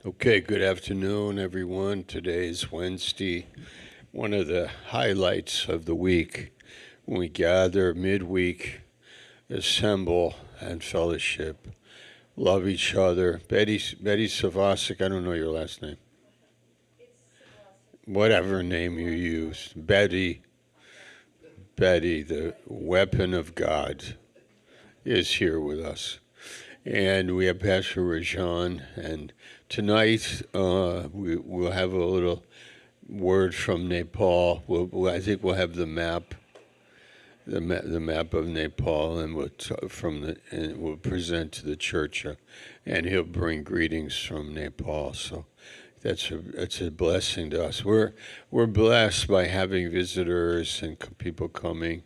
Okay, good afternoon, everyone. Today's Wednesday, one of the highlights of the week when we gather midweek, assemble, and fellowship. Love each other. Betty Savasic, I don't know your last name. Whatever name you use. Betty, the weapon of God, is here with us. And we have Pastor Rajan, and tonight we'll have a little word from Nepal. I think we'll have the map, the map of Nepal, and we'll present to the church, and he'll bring greetings from Nepal. So that's a blessing to us. We're blessed by having visitors and people coming,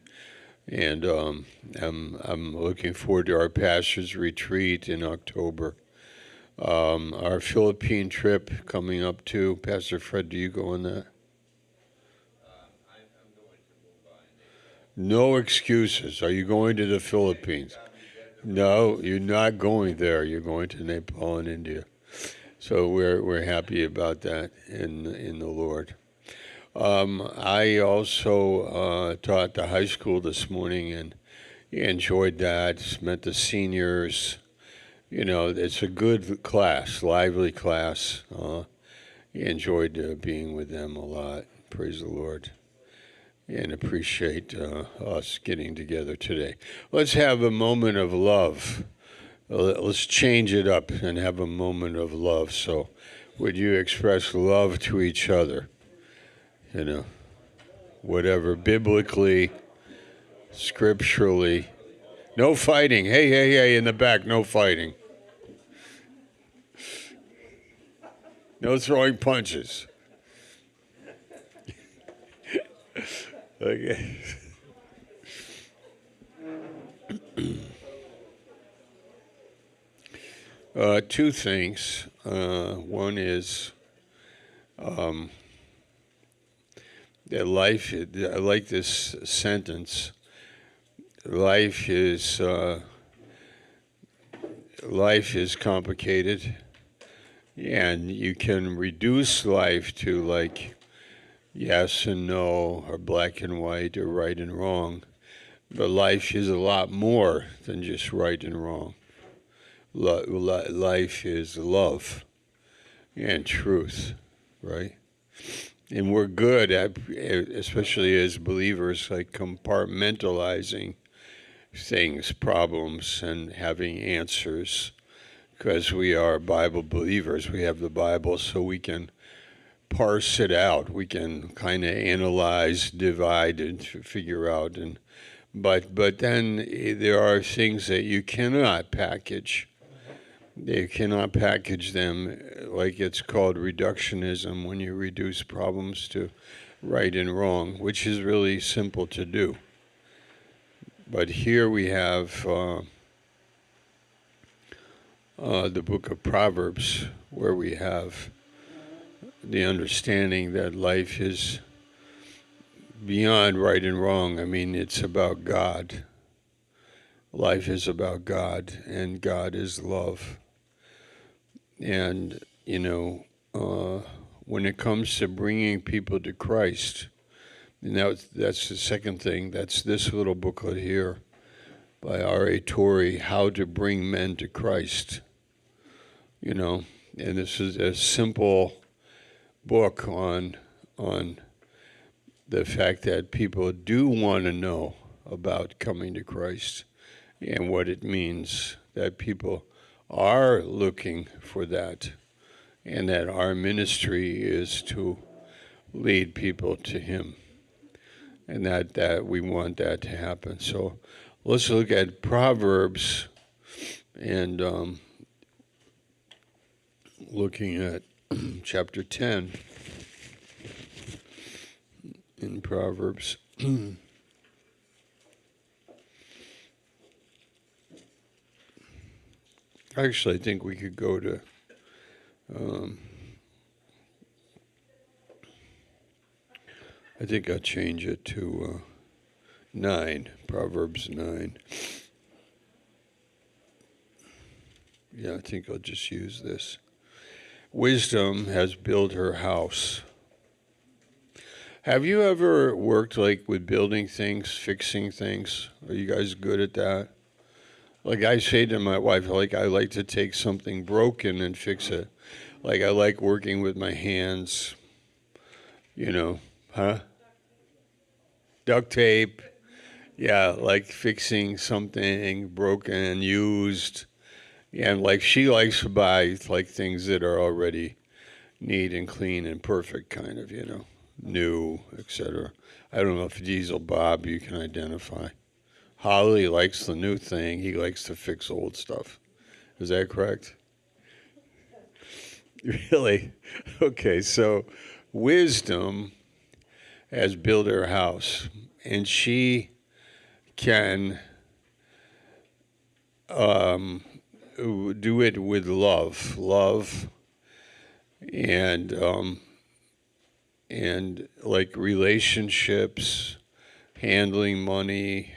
and I'm looking forward to our pastor's retreat in October. Our Philippine trip coming up too. Pastor Fred, do you go on that? No excuses. Are you going to the Philippines? No, you're not going there. You're going to Nepal and India. So we're happy about that in the Lord. I also taught the high school this morning and enjoyed that. Met the seniors. You know, it's a good class, lively class. Enjoyed being with them a lot. Praise the Lord. And appreciate us getting together today. Let's have a moment of love. Let's change it up and have a moment of love. So, would you express love to each other? You know, whatever, biblically, scripturally. No fighting. Hey, hey, hey, in the back, no fighting. No throwing punches. Okay. Two things. One is that life, I like this sentence, life is complicated, and you can reduce life to like yes and no, or black and white, or right and wrong. But life is a lot more than just right and wrong. Life is love and truth, right? And we're good at, especially as believers, like compartmentalizing things, problems, and having answers. Because we are Bible believers, we have the Bible, so we can parse it out. We can kind of analyze, divide, and figure out. But then there are things that you cannot package. You cannot package them, like it's called reductionism, when you reduce problems to right and wrong, which is really simple to do. But here we have the book of Proverbs, where we have the understanding that life is beyond right and wrong. I mean, it's about God. Life is about God, and God is love. And, you know, when it comes to bringing people to Christ, and that's the second thing. That's this little booklet here by R.A. Torrey, How to Bring Men to Christ. You know, and this is a simple book on the fact that people do want to know about coming to Christ and what it means, that people are looking for that, and that our ministry is to lead people to Him, and that we want that to happen. So let's look at Proverbs, and looking at chapter 10 in Proverbs. Actually, I think we could go to I think I'll change it to 9, Proverbs 9. Yeah, I think I'll just use this. Wisdom has built her house. Have you ever worked like with building things, fixing things? Are you guys good at that? Like I say to my wife, like I like to take something broken and fix it. Like I like working with my hands, you know, huh? Duct tape. Yeah, like fixing something broken, used. Yeah, and like she likes to buy like things that are already neat and clean and perfect, kind of, new, etc. I don't know if Diesel Bob you can identify. Holly likes the new thing. He likes to fix old stuff. Is that correct? Really? Okay, so wisdom has built her house, and she can um, do it with love, and like relationships, handling money,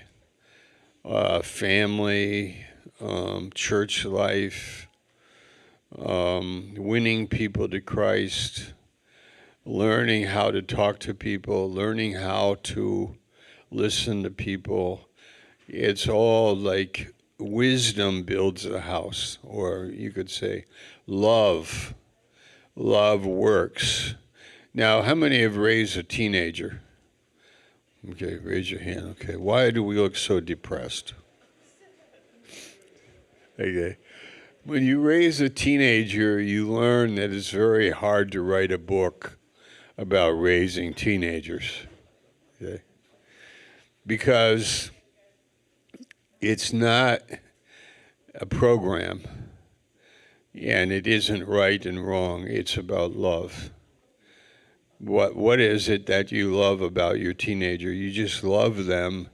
family, church life, winning people to Christ, learning how to talk to people, learning how to listen to people. It's all like wisdom builds a house, or you could say love. Love works. Now, how many have raised a teenager? Okay, raise your hand. Okay, why do we look so depressed? Okay. When you raise a teenager, you learn that it's very hard to write a book about raising teenagers. Okay? Because it's not a program and it isn't right and wrong. It's about love. What is it that you love about your teenager? You just love them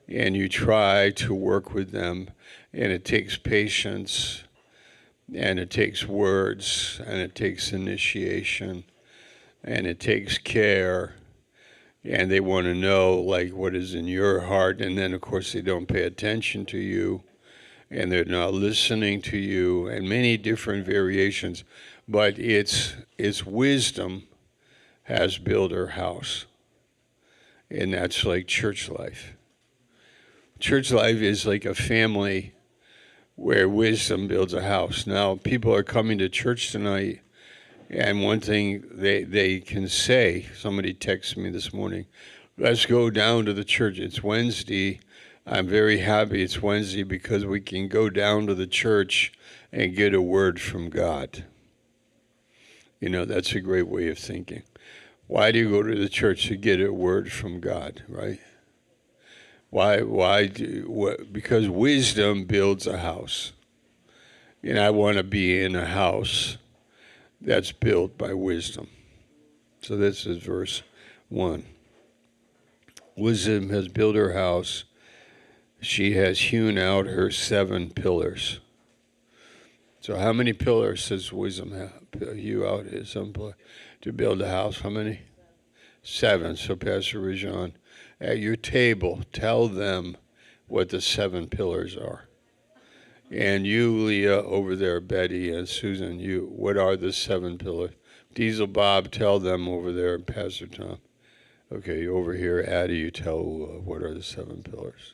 and you try to work with them, and it takes patience and it takes words and it takes initiation and it takes care, and they want to know like what is in your heart, and then of course they don't pay attention to you and they're not listening to you, and many different variations, but it's wisdom has built her house, and that's like church life. Church life is like a family where wisdom builds a house. Now people are coming to church tonight, and one thing they can say, somebody texted me this morning, let's go down to the church. It's Wednesday. I'm very happy it's Wednesday because we can go down to the church and get a word from God. That's a great way of thinking. Why do you go to the church? To get a word from God, right? Because wisdom builds a house. And I want to be in a house that's built by wisdom. So this is verse 1. Wisdom has built her house. She has hewn out her 7 pillars. So how many pillars does wisdom hew out to build a house? How many? 7. So Pastor Rajan, at your table, tell them what the 7 pillars are. And you, Leah, over there, Betty and Susan, what are the 7 pillars? Diesel Bob, tell them over there, Pastor Tom. Okay, over here, Addie, you tell what are the 7 pillars.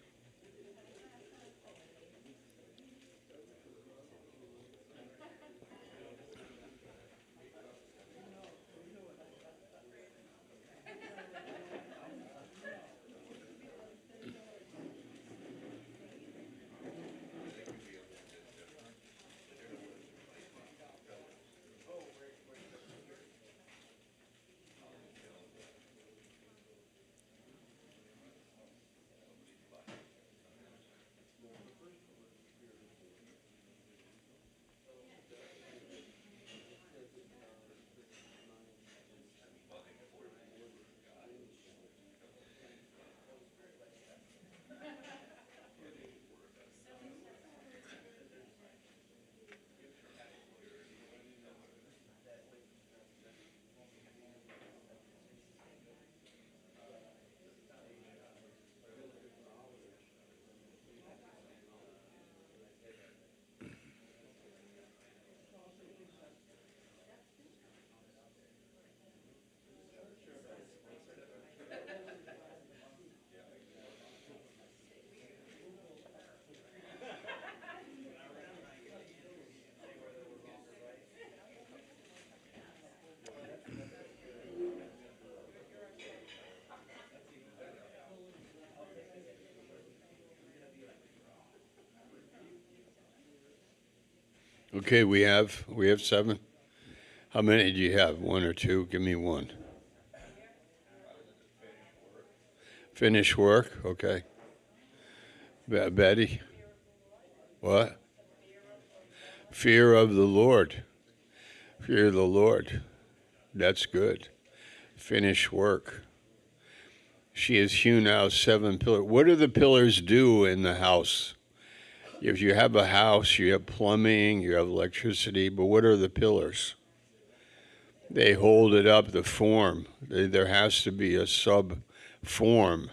Okay, we have 7. How many do you have? 1 or 2? Give me 1. Finish work. Okay. Betty. What? Fear of the Lord. Fear of the Lord. That's good. Finish work. She has hewn out 7 pillars. What do the pillars do in the house? If you have a house, you have plumbing, you have electricity, but what are the pillars? They hold it up, the form. There has to be a sub-form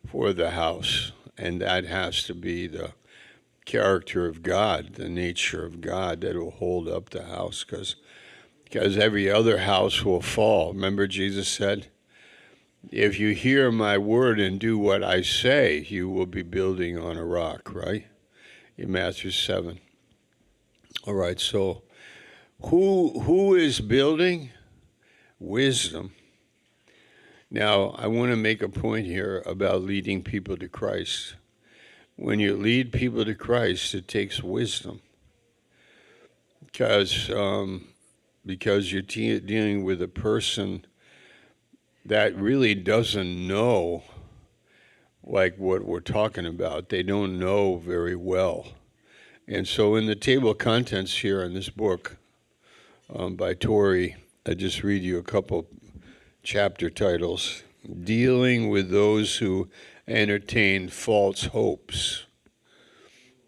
for the house, and that has to be the character of God, the nature of God that will hold up the house, because every other house will fall. Remember Jesus said, if you hear my word and do what I say, you will be building on a rock, right? In Matthew 7. All right, so who is building? Wisdom. Now, I want to make a point here about leading people to Christ. When you lead people to Christ, it takes wisdom, because you're dealing with a person that really doesn't know, like what we're talking about. They don't know very well. And so in the table of contents here in this book by Torrey, I just read you a couple chapter titles. Dealing with those who entertain false hopes.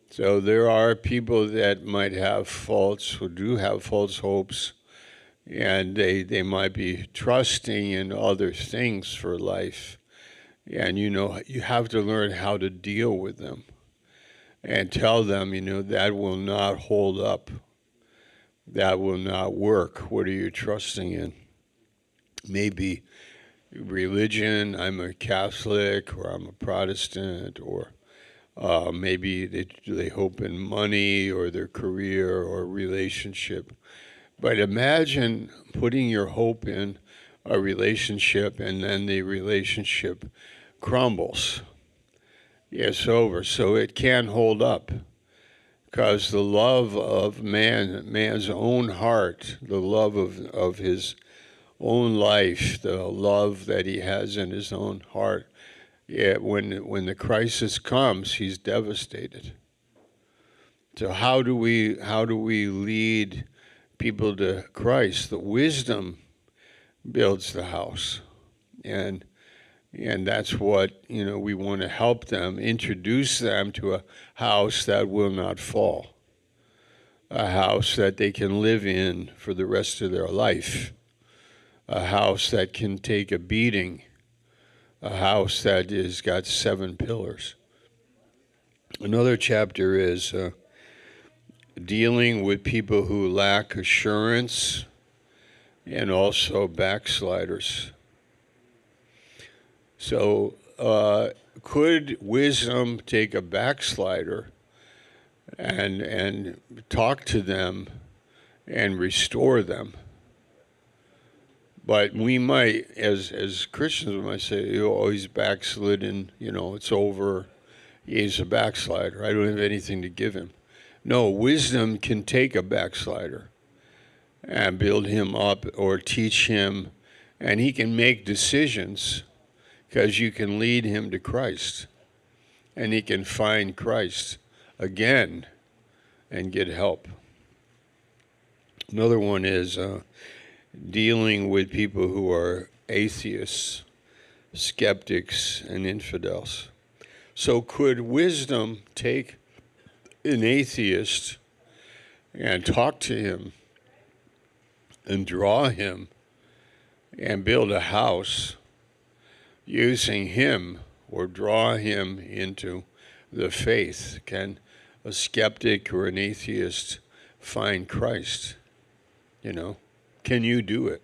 So there are people that might have who do have false hopes, and they might be trusting in other things for life. And, you have to learn how to deal with them and tell them, that will not hold up. That will not work. What are you trusting in? Maybe religion, I'm a Catholic, or I'm a Protestant, or maybe they hope in money or their career or relationship. But imagine putting your hope in a relationship and then the relationship crumbles. It's over. So it can't hold up, because the love of man's own heart, the love of his own life, the love that he has in his own heart, when the crisis comes, he's devastated. So how do we lead people to Christ? The wisdom builds the house, and that's what we want to help them, introduce them to a house that will not fall, a house that they can live in for the rest of their life, a house that can take a beating, a house that has got 7 pillars. Another chapter is dealing with people who lack assurance and also backsliders. So could wisdom take a backslider and talk to them and restore them? But we might, as Christians, we might say, he's backslidden, it's over. He's a backslider. I don't have anything to give him. No, wisdom can take a backslider and build him up or teach him, and he can make decisions, because you can lead him to Christ, and he can find Christ again and get help. Another one is dealing with people who are atheists, skeptics, and infidels. So could wisdom take an atheist and talk to him and draw him and build a house using him, or draw him into the faith? Can a skeptic or an atheist find Christ? Can you do it?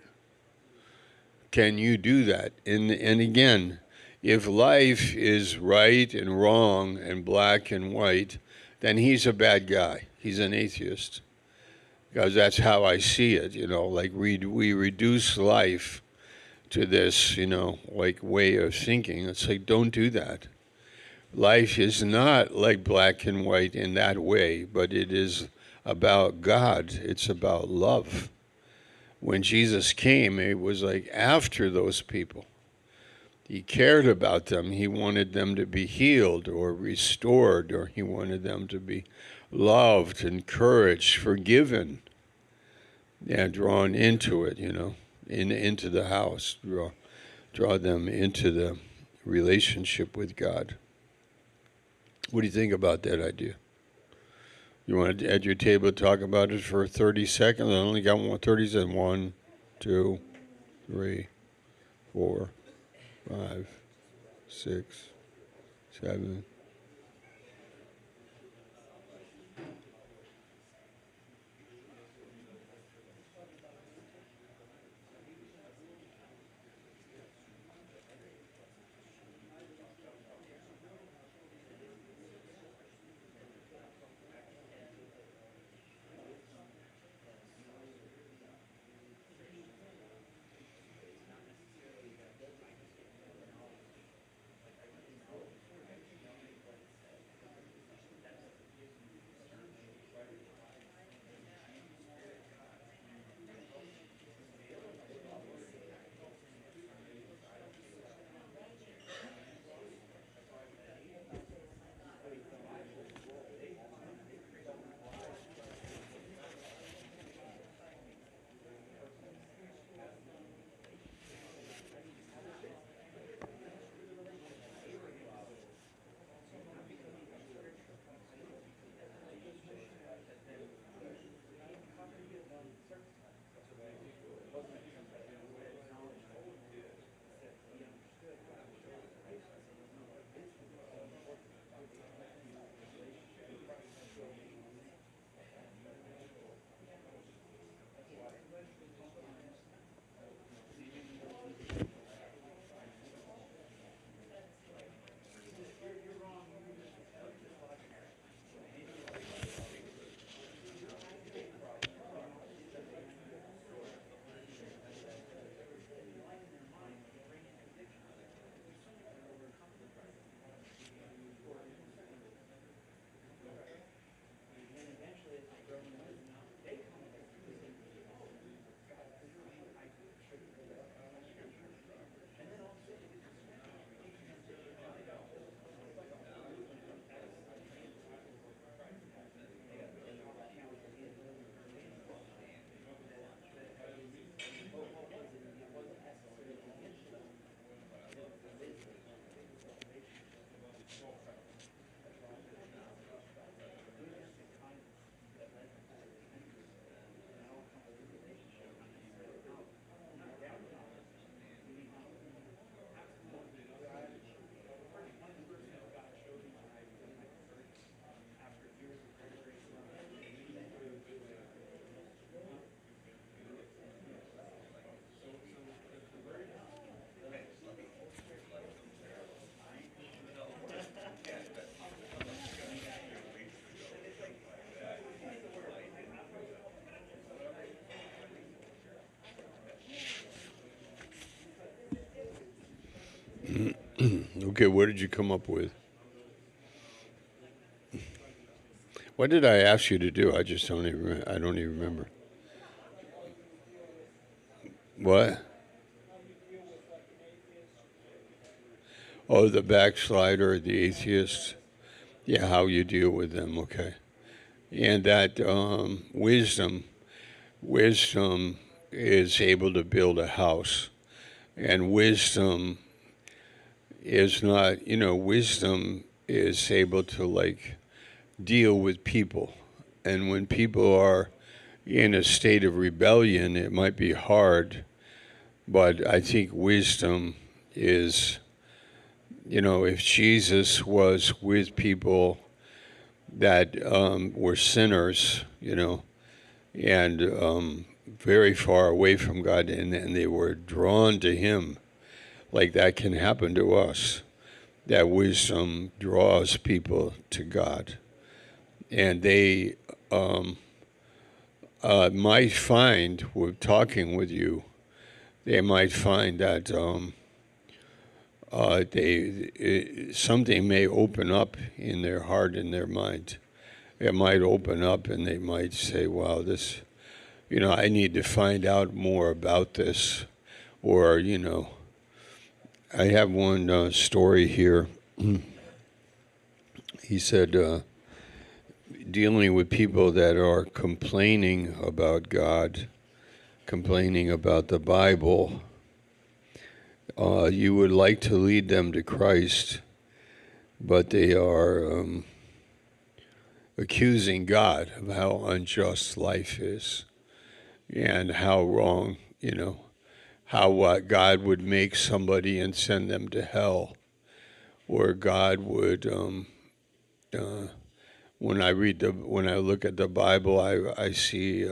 Can you do that? And again, if life is right and wrong and black and white, then he's a bad guy. He's an atheist. Because that's how I see it, like we reduce life to this, way of thinking. It's like, don't do that. Life is not like black and white in that way, but it is about God. It's about love. When Jesus came, it was like after those people. He cared about them. He wanted them to be healed or restored, or he wanted them to be loved, encouraged, forgiven, and drawn into it, into the house, draw them into the relationship with God. What do you think about that idea? You want to, at your table, talk about it for 30 seconds? I only got 30 seconds. 1, 2, 3, 4, 5, 6, 7. Okay, what did you come up with? What did I ask you to do? I just don't even. I don't even remember. What? Oh, the backslider, the atheist. Yeah, how you deal with them. Okay, and that wisdom is able to build a house, and wisdom is not. Wisdom is able to deal with people, and when people are in a state of rebellion, it might be hard, but I think wisdom is, if Jesus was with people that were sinners, and very far away from God, and they were drawn to Him, like that can happen to us. That wisdom draws people to God, and they might find, with talking with you, they might find that something may open up in their heart and their mind, it might open up and they might say, wow, this, I need to find out more about this. Or, I have one story here. He said, dealing with people that are complaining about God, complaining about the Bible, you would like to lead them to Christ, but they are accusing God of how unjust life is and how wrong, how God would make somebody and send them to hell, or God would. When I look at the Bible, I see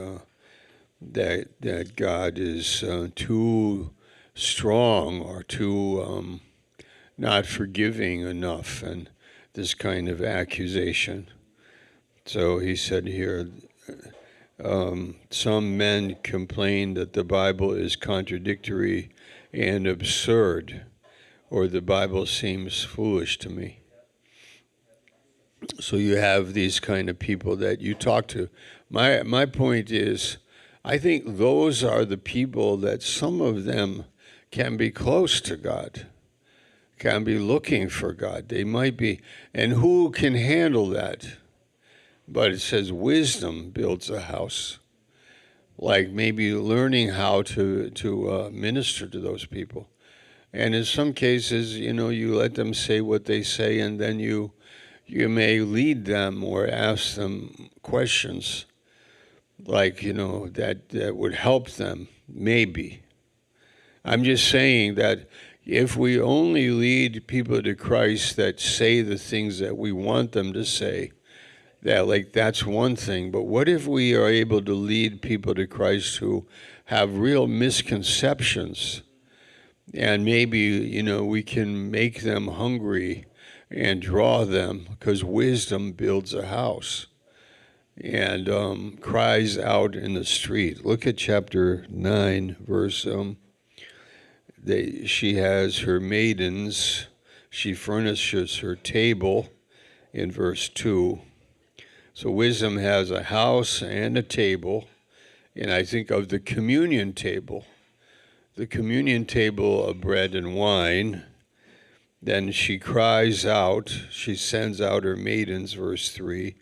that God is too strong or too not forgiving enough, and this kind of accusation. So he said here, some men complain that the Bible is contradictory and absurd, or the Bible seems foolish to me. So you have these kind of people that you talk to. My point is, I think those are the people that some of them can be close to God, can be looking for God. They might be, and who can handle that? But it says wisdom builds a house. Like maybe learning how to minister to those people. And in some cases, you let them say what they say, and then you may lead them or ask them questions like, that would help them, maybe. I'm just saying that if we only lead people to Christ that say the things that we want them to say, that's one thing. But what if we are able to lead people to Christ who have real misconceptions, and maybe, we can make them hungry and draw them, because wisdom builds a house and cries out in the street. Look at chapter 9, verse, she has her maidens, she furnishes her table in verse 2. So wisdom has a house and a table, and I think of the communion table of bread and wine. Then she cries out, she sends out her maidens, verse 3.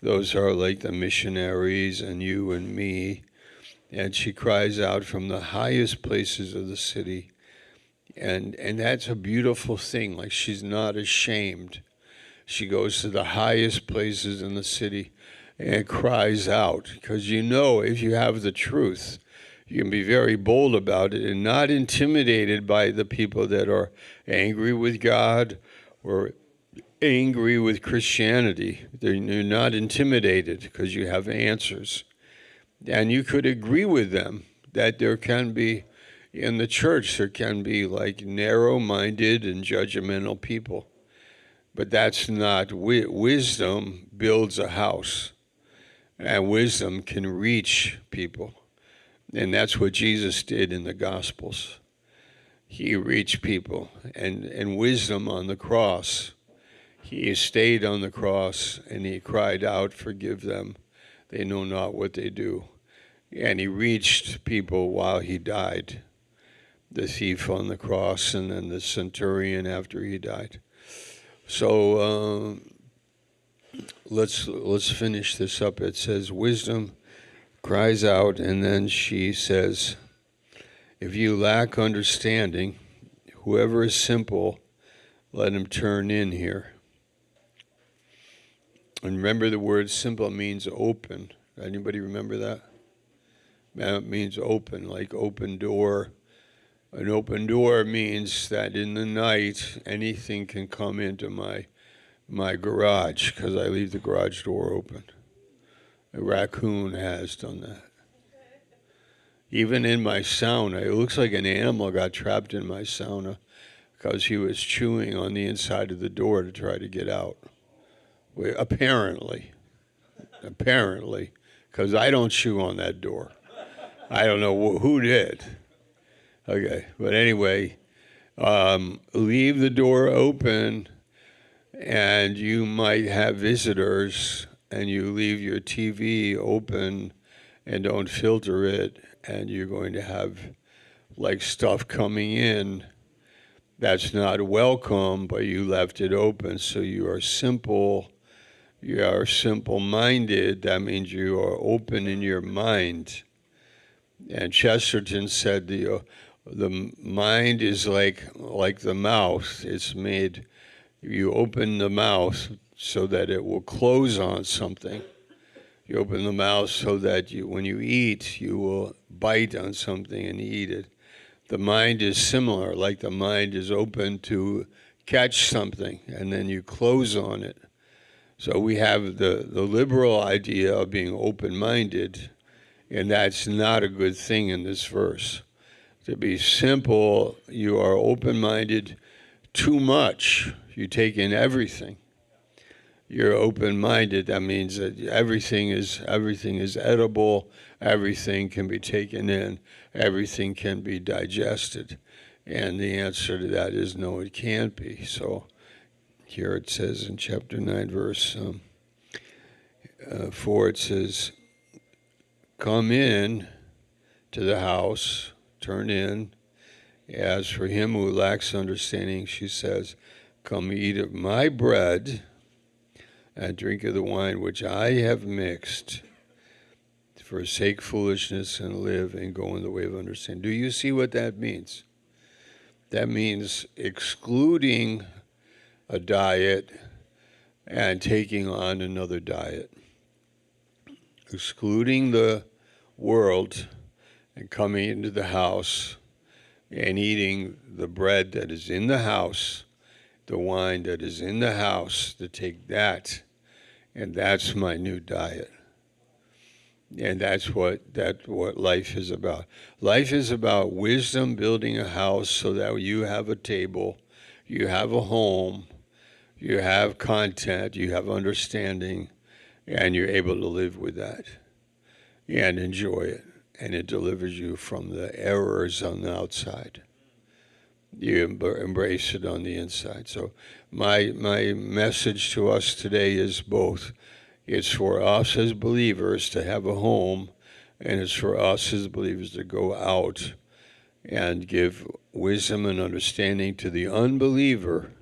Those are like the missionaries and you and me. And she cries out from the highest places of the city. And that's a beautiful thing. Like, she's not ashamed. She goes to the highest places in the city and cries out. Because if you have the truth, you can be very bold about it and not intimidated by the people that are angry with God or angry with Christianity. You're not intimidated because you have answers. And you could agree with them that there can be, in the church, there can be like narrow-minded and judgmental people. But that's not, wisdom builds a house. And wisdom can reach people. And that's what Jesus did in the Gospels. He reached people. And wisdom on the cross, he stayed on the cross and he cried out, forgive them. They know not what they do. And he reached people while he died. The thief on the cross and then the centurion after he died. So let's finish this up. It says, wisdom cries out, and then she says, if you lack understanding, whoever is simple, let him turn in here. And remember, the word simple means open. Anybody remember that? That means open, like open door. An open door means that in the night, anything can come into my garage because I leave the garage door open. A raccoon has done that. Even in my sauna, it looks like an animal got trapped in my sauna because he was chewing on the inside of the door to try to get out. Apparently, because I don't chew on that door. I don't know who did. Okay, but anyway, leave the door open, and you might have visitors, and you leave your TV open and don't filter it, and you're going to have like stuff coming in that's not welcome, but you left it open. So you are simple. You are simple-minded. That means you are open in your mind. And Chesterton said the mind is like the mouth. It's made. You open the mouth so that it will close on something. You open the mouth so that when you eat, you will bite on something and eat it. The mind is similar, like the mind is open to catch something, and then you close on it. So we have the liberal idea of being open-minded, and that's not a good thing in this verse. To be simple, you are open-minded too much. You take in everything. You're open-minded. That means that everything is edible. Everything can be taken in. Everything can be digested. And the answer to that is no, it can't be. So here it says in chapter 9, verse 4, it says, come in to the house, turn in. As for him who lacks understanding, she says, come eat of my bread and drink of the wine which I have mixed, forsake foolishness and live and go in the way of understanding. Do you see what that means? That means excluding a diet and taking on another diet. Excluding the world and coming into the house and eating the bread that is in the house, the wine that is in the house, to take that, and that's my new diet. And that's what life is about. Life is about wisdom, building a house so that you have a table, you have a home, you have content, you have understanding, and you're able to live with that and enjoy it. And it delivers you from the errors on the outside. You embrace it on the inside. So my message to us today is both. It's for us as believers to have a home, and it's for us as believers to go out and give wisdom and understanding to the unbeliever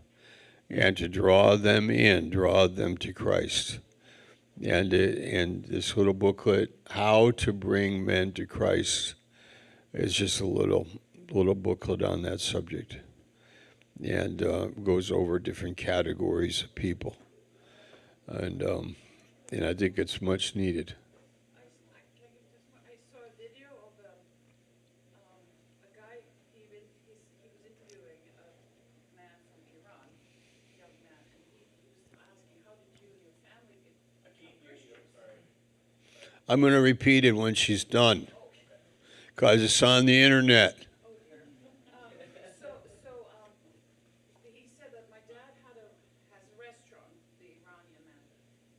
and to draw them to Christ. And in this little booklet, How to Bring Men to Christ, is just a little booklet on that subject, and goes over different categories of people, and I think it's much needed. I saw a video of a guy. He was interviewing a man from Iran, a young man, and he was asking, "How did you and your family become Christians?" I'm going to repeat it when she's done, because it's on the internet. He said that my dad has a restaurant, the Iranian man,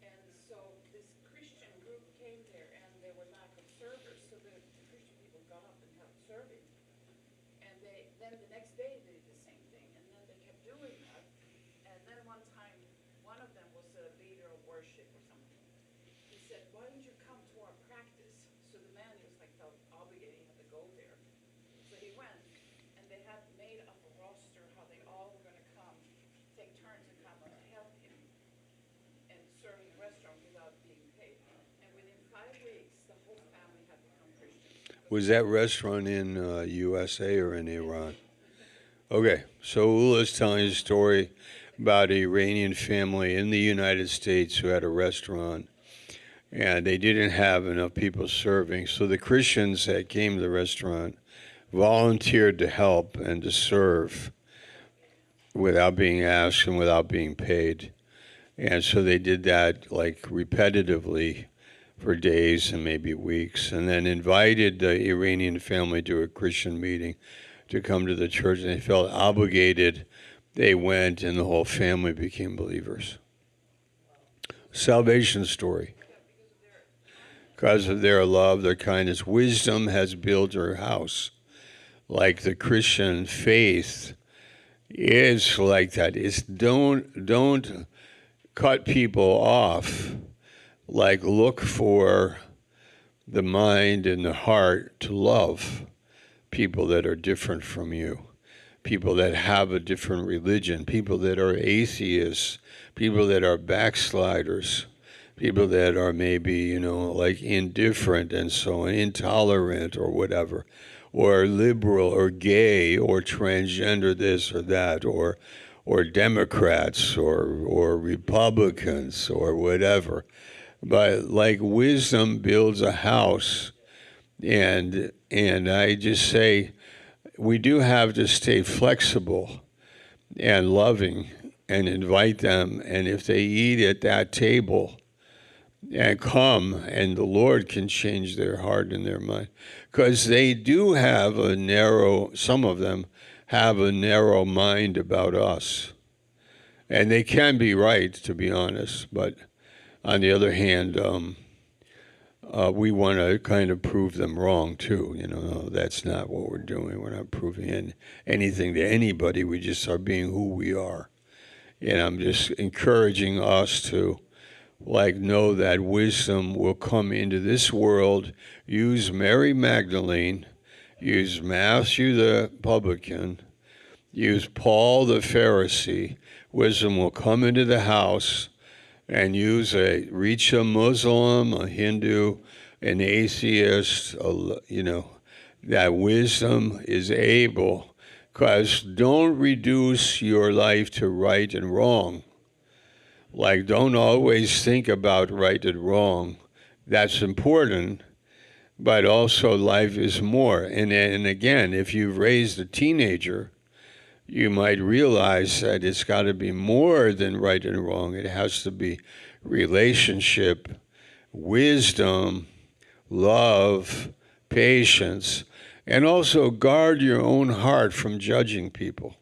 and so this Christian group came there, and there were lack of servers, so the Christian people got up and helped serve him, and then the next day they did the same thing, and then they kept doing that, and then one time one of them was a leader of worship or something. He said, "Why don't you come to our practice?" So the man was like felt obligated, he had to go there. So he went, and they had made up a roster how they all were going to come, take turns and come and help him and serve in the restaurant without being paid. And within 5 weeks, the whole family had become Christians. Was that restaurant in USA or in Iran? Okay, so Ula's telling a story about an Iranian family in the United States who had a restaurant, and they didn't have enough people serving. So the Christians that came to the restaurant volunteered to help and to serve without being asked and without being paid. And so they did that like repetitively for days and maybe weeks, and then invited the Iranian family to a Christian meeting to come to the church, and they felt obligated. They went, and the whole family became believers. Salvation story. Because of their love, their kindness, wisdom has built her house. Like the Christian faith is like that. It's don't cut people off like look for the mind and the heart to love people that are different from you, people that have a different religion, people that are atheists, people that are backsliders, people that are maybe, like indifferent and so on, intolerant or whatever, or liberal or gay or transgender this or that, or Democrats or Republicans or whatever. But like wisdom builds a house, and I just say we do have to stay flexible and loving and invite them. And if they eat at that table and come, and the Lord can change their heart and their mind, because they do have some of them have a narrow mind about us. And they can be right, to be honest. But on the other hand, we want to kind of prove them wrong too. No, that's not what we're doing. We're not proving anything to anybody. We just are being who we are. And I'm just encouraging us to know that wisdom will come into this world. Use Mary Magdalene, use Matthew the publican, use Paul the Pharisee. Wisdom will come into the house and reach a Muslim, a Hindu, an atheist, that wisdom is able, because don't reduce your life to right and wrong. Like, don't always think about right and wrong. That's important, but also life is more. And again, if you've raised a teenager, you might realize that it's got to be more than right and wrong. It has to be relationship, wisdom, love, patience, and also guard your own heart from judging people.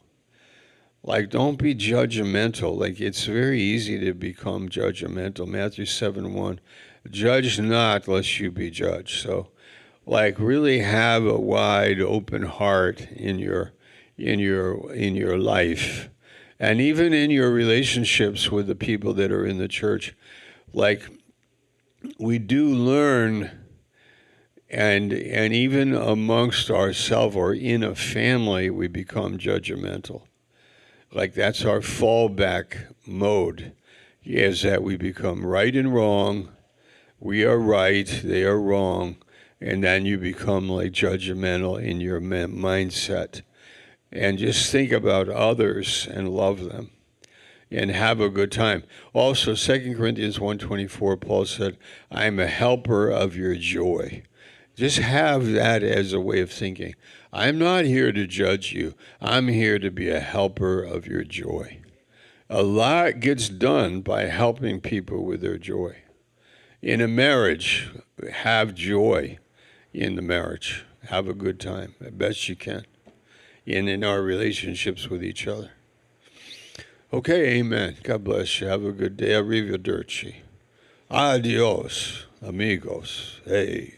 Like, don't be judgmental. Like, it's very easy to become judgmental. Matthew 7:1, judge not lest you be judged. So, like, really have a wide open heart in your life, and even in your relationships with the people that are in the church. Like, we do learn, and even amongst ourselves or in a family, we become judgmental. Like, that's our fallback mode, is that we become right and wrong. We are right, they are wrong, and then you become like judgmental in your mindset. And just think about others and love them and have a good time. Also, 2 Corinthians 1:24, Paul said, I am a helper of your joy. Just have that as a way of thinking. I'm not here to judge you. I'm here to be a helper of your joy. A lot gets done by helping people with their joy. In a marriage, have joy in the marriage. Have a good time, as best you can. And in our relationships with each other. Okay, amen. God bless you. Have a good day. Arrivederci. Adios, amigos. Hey.